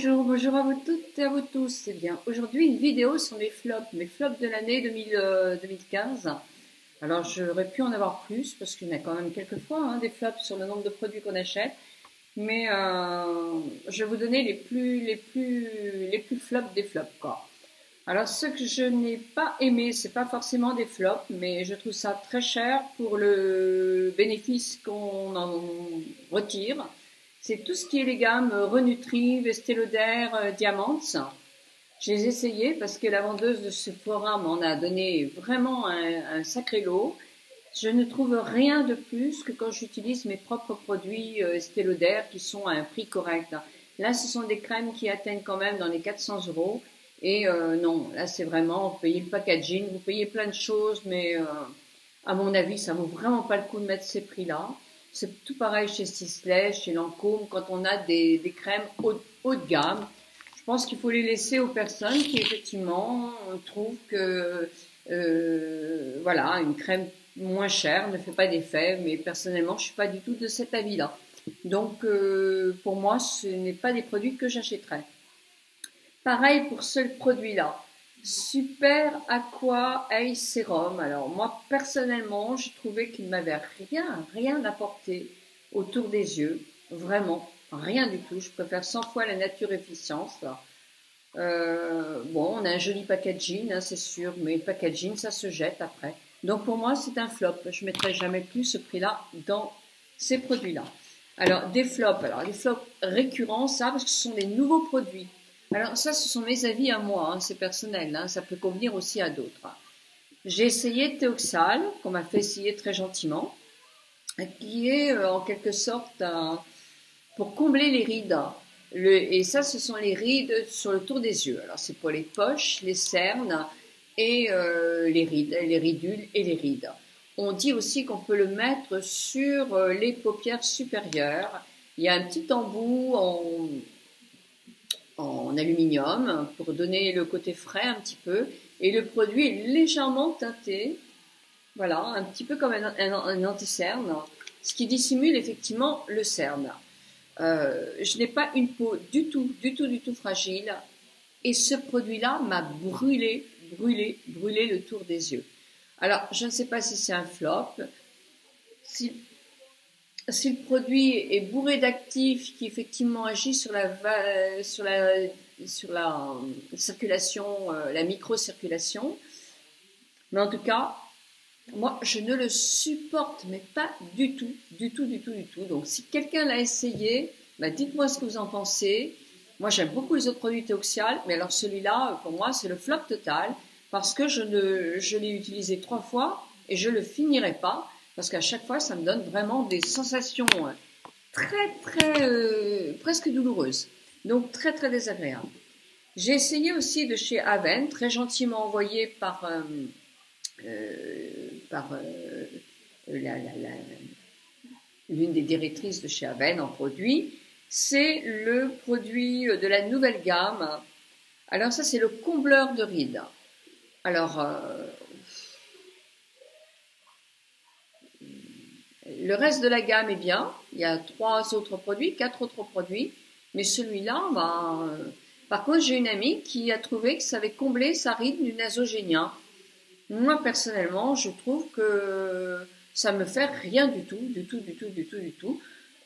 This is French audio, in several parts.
Bonjour, bonjour à vous toutes et à vous tous. Eh bien, aujourd'hui, une vidéo sur mes flops de l'année 2015. Alors, j'aurais pu en avoir plus parce qu'il y en a quand même quelques fois des flops sur le nombre de produits qu'on achète. Mais je vais vous donner les plus flops des flops, quoi. Alors, ce que je n'ai pas aimé, c'est pas forcément des flops, mais je trouve ça très cher pour le bénéfice qu'on en retire. C'est tout ce qui est les gammes Renutri, Estée Lauder, Diamonds. Je les ai essayés parce que la vendeuse de Sephora m'en a donné vraiment un sacré lot. Je ne trouve rien de plus que quand j'utilise mes propres produits Estée Lauder qui sont à un prix correct. Là, ce sont des crèmes qui atteignent quand même dans les 400 euros. Et non, là, c'est vraiment, vous payez le packaging, vous payez plein de choses, mais à mon avis, ça vaut vraiment pas le coup de mettre ces prix-là. C'est tout pareil chez Sisley, chez Lancôme, quand on a des crèmes haut de gamme. Je pense qu'il faut les laisser aux personnes qui effectivement trouvent que voilà, une crème moins chère ne fait pas d'effet, mais personnellement, je suis pas du tout de cet avis-là. Donc, pour moi, ce n'est pas des produits que j'achèterais. Pareil pour ce produit-là. Super Aqua Eye Serum. Alors moi personnellement, j'ai trouvé qu'il m'avait rien apporté autour des yeux, vraiment rien du tout. Je préfère 100 fois la nature efficience. Bon, on a un joli packaging, c'est sûr, mais le packaging ça se jette après. Donc pour moi c'est un flop. Je mettrai jamais plus ce prix-là dans ces produits-là. Alors des flops, alors les flops récurrents, ça parce que ce sont des nouveaux produits. Alors ça, ce sont mes avis à moi, c'est personnel, ça peut convenir aussi à d'autres. J'ai essayé Théoxal, qu'on m'a fait essayer très gentiment, qui est en quelque sorte pour combler les rides. Et ça, ce sont les rides sur le tour des yeux. Alors c'est pour les poches, les cernes et les rides, les ridules et les rides. On dit aussi qu'on peut le mettre sur les paupières supérieures. Il y a un petit embout en aluminium pour donner le côté frais un petit peu, et le produit est légèrement teinté, voilà, un petit peu comme un anti-cerne, ce qui dissimule effectivement le cerne. Je n'ai pas une peau du tout fragile, et ce produit-là m'a brûlé le tour des yeux. Alors, je ne sais pas si c'est un flop, si le produit est bourré d'actifs qui effectivement agissent sur la circulation, la microcirculation, mais en tout cas, moi je ne le supporte, mais pas du tout. Donc si quelqu'un l'a essayé, bah, dites-moi ce que vous en pensez. Moi j'aime beaucoup les autres produits Théoxal, mais alors celui-là, pour moi, c'est le flop total, parce que je l'ai utilisé 3 fois et je le finirai pas. Parce qu'à chaque fois, ça me donne vraiment des sensations presque douloureuses. Donc, très désagréables. J'ai essayé aussi de chez Aven, très gentiment envoyé par l'une des directrices de chez Aven en produit. C'est le produit de la nouvelle gamme. Alors ça, c'est le combleur de rides. Alors, le reste de la gamme est bien. Il y a 4 autres produits. Mais celui-là, par contre, j'ai une amie qui a trouvé que ça avait comblé sa ride du nasogénien. Moi, personnellement, je trouve que ça me fait rien du tout.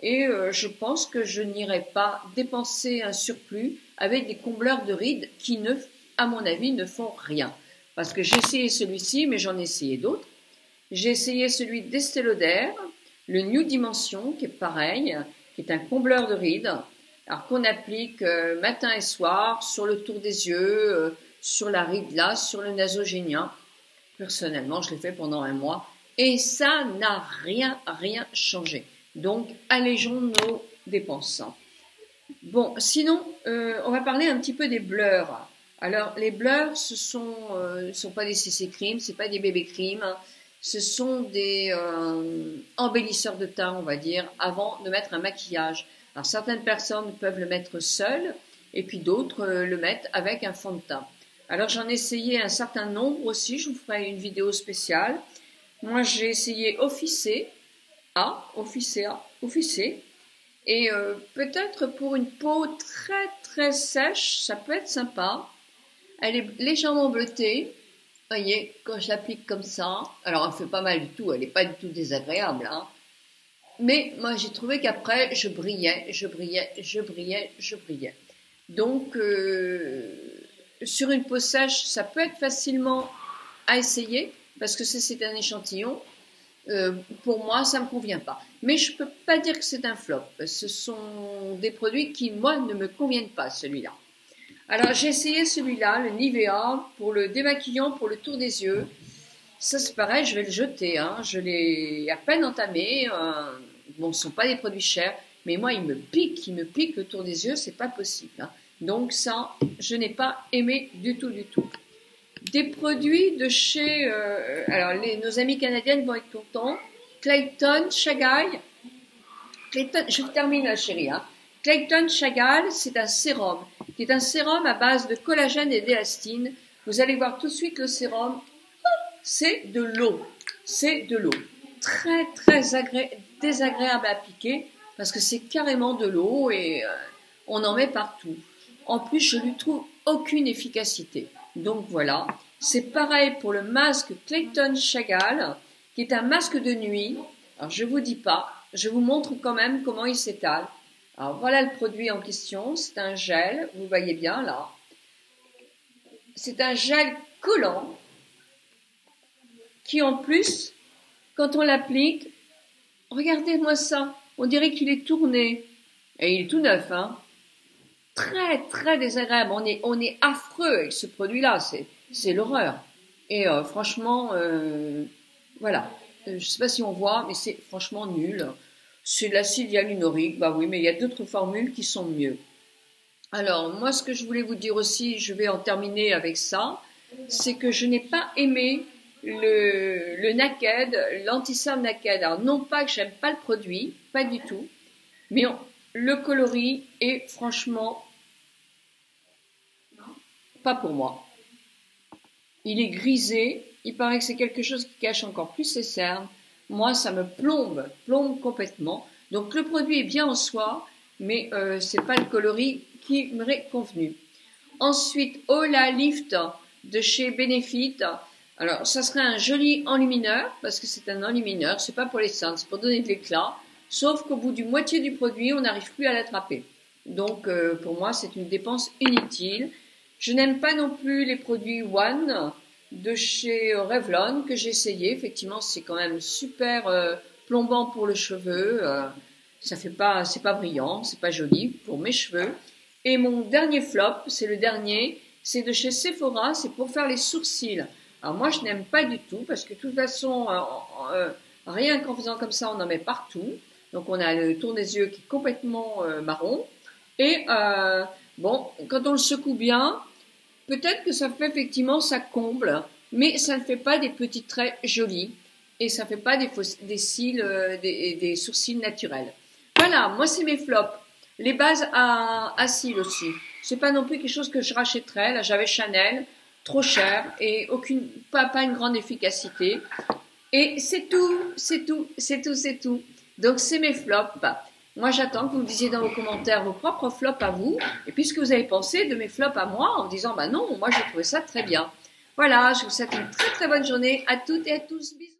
Et je pense que je n'irai pas dépenser un surplus avec des combleurs de rides qui, à mon avis, ne font rien. Parce que j'ai essayé celui-ci, mais j'en ai essayé d'autres. J'ai essayé celui d'Estée Lauder, le New Dimension, qui est pareil, qui est un combleur de rides, alors qu'on applique matin et soir sur le tour des yeux, sur la ride là, sur le nasogénien. Personnellement, je l'ai fait pendant 1 mois et ça n'a rien changé. Donc, allégeons nos dépenses. Bon, sinon, on va parler un petit peu des blurs. Alors, les blurs, ce sont pas des CC cream, c'est pas des bébé cream. Ce sont des embellisseurs de teint, on va dire, avant de mettre un maquillage. Alors certaines personnes peuvent le mettre seul, et puis d'autres le mettent avec un fond de teint. Alors j'en ai essayé un certain nombre aussi, je vous ferai une vidéo spéciale. Moi j'ai essayé Officé, Et peut-être pour une peau très très sèche, ça peut être sympa. Elle est légèrement bleutée. Vous voyez, quand je l'applique comme ça, alors elle fait pas mal du tout, elle n'est pas du tout désagréable, hein. Mais moi j'ai trouvé qu'après je brillais, je brillais, je brillais, je brillais. Donc sur une peau sèche, ça peut être facilement à essayer parce que c'est un échantillon. Pour moi, ça me convient pas. Mais je peux pas dire que c'est un flop. Ce sont des produits qui, moi, ne me conviennent pas, celui-là. Alors, j'ai essayé celui-là, le Nivea, pour le démaquillant, pour le tour des yeux. Ça, c'est pareil, je vais le jeter, hein. Je l'ai à peine entamé. Bon, ce sont pas des produits chers, mais moi, il me pique le tour des yeux, c'est pas possible, hein. Donc ça, je n'ai pas aimé du tout, du tout. Des produits de chez, alors nos amis canadiennes vont être contents. Clayton Chagall. Clayton, je termine là, chérie, hein. Clayton Chagall, c'est un sérum, qui est un sérum à base de collagène et d'élastine. Vous allez voir tout de suite le sérum. C'est de l'eau. C'est de l'eau. Très, très désagréable à appliquer parce que c'est carrément de l'eau et on en met partout. En plus, je lui trouve aucune efficacité. Donc voilà. C'est pareil pour le masque Clayton Chagall, qui est un masque de nuit. Alors, je vous dis pas. Je vous montre quand même comment il s'étale. Alors, voilà le produit en question. C'est un gel. Vous voyez bien là. C'est un gel collant qui en plus, quand on l'applique, regardez-moi ça, on dirait qu'il est tourné, et il est tout neuf, hein. Très très désagréable, on est affreux avec ce produit-là, c'est l'horreur. Et franchement, voilà, je sais pas si on voit, mais c'est franchement nul. C'est de l'acide hyaluronique, bah oui, mais il y a d'autres formules qui sont mieux. Alors moi, ce que je voulais vous dire aussi, je vais en terminer avec ça, c'est que je n'ai pas aimé le Naked, l'anti-cerne Naked. Alors non pas que j'aime pas le produit, pas du tout, mais le coloris est franchement pas pour moi. Il est grisé, il paraît que c'est quelque chose qui cache encore plus ses cernes. Moi, ça me plombe complètement. Donc le produit est bien en soi, mais c'est pas le coloris qui m'aurait convenu. Ensuite, Ola Lift de chez Benefit. Alors, ça serait un joli enlumineur, parce que c'est un enlumineur, c'est pas pour les cernes, c'est pour donner de l'éclat, sauf qu'au bout du moitié du produit, on n'arrive plus à l'attraper. Donc, pour moi, c'est une dépense inutile. Je n'aime pas non plus les produits One de chez Revlon, que j'ai essayé. Effectivement, c'est quand même super plombant pour le cheveu. Ça fait pas, c'est pas brillant, c'est pas joli pour mes cheveux. Et mon dernier flop, c'est le dernier, c'est de chez Sephora, c'est pour faire les sourcils. Alors moi, je n'aime pas du tout parce que de toute façon, rien qu'en faisant comme ça, on en met partout. Donc on a le tour des yeux qui est complètement marron. Et bon, quand on le secoue bien, peut-être que ça fait effectivement, ça comble, mais ça ne fait pas des petits traits jolis et ça ne fait pas des cils, des sourcils naturels. Voilà, moi c'est mes flops. Les bases à cils aussi. C'est pas non plus quelque chose que je rachèterais. Là, j'avais Chanel, trop cher et pas une grande efficacité. Et c'est tout, c'est tout, c'est tout, c'est tout. Donc c'est mes flops. Moi, j'attends que vous me disiez dans vos commentaires vos propres flops à vous. Et puis ce que vous avez pensé de mes flops à moi en me disant, bah non, moi j'ai trouvé ça très bien. Voilà, je vous souhaite une très très bonne journée à toutes et à tous. Bisous.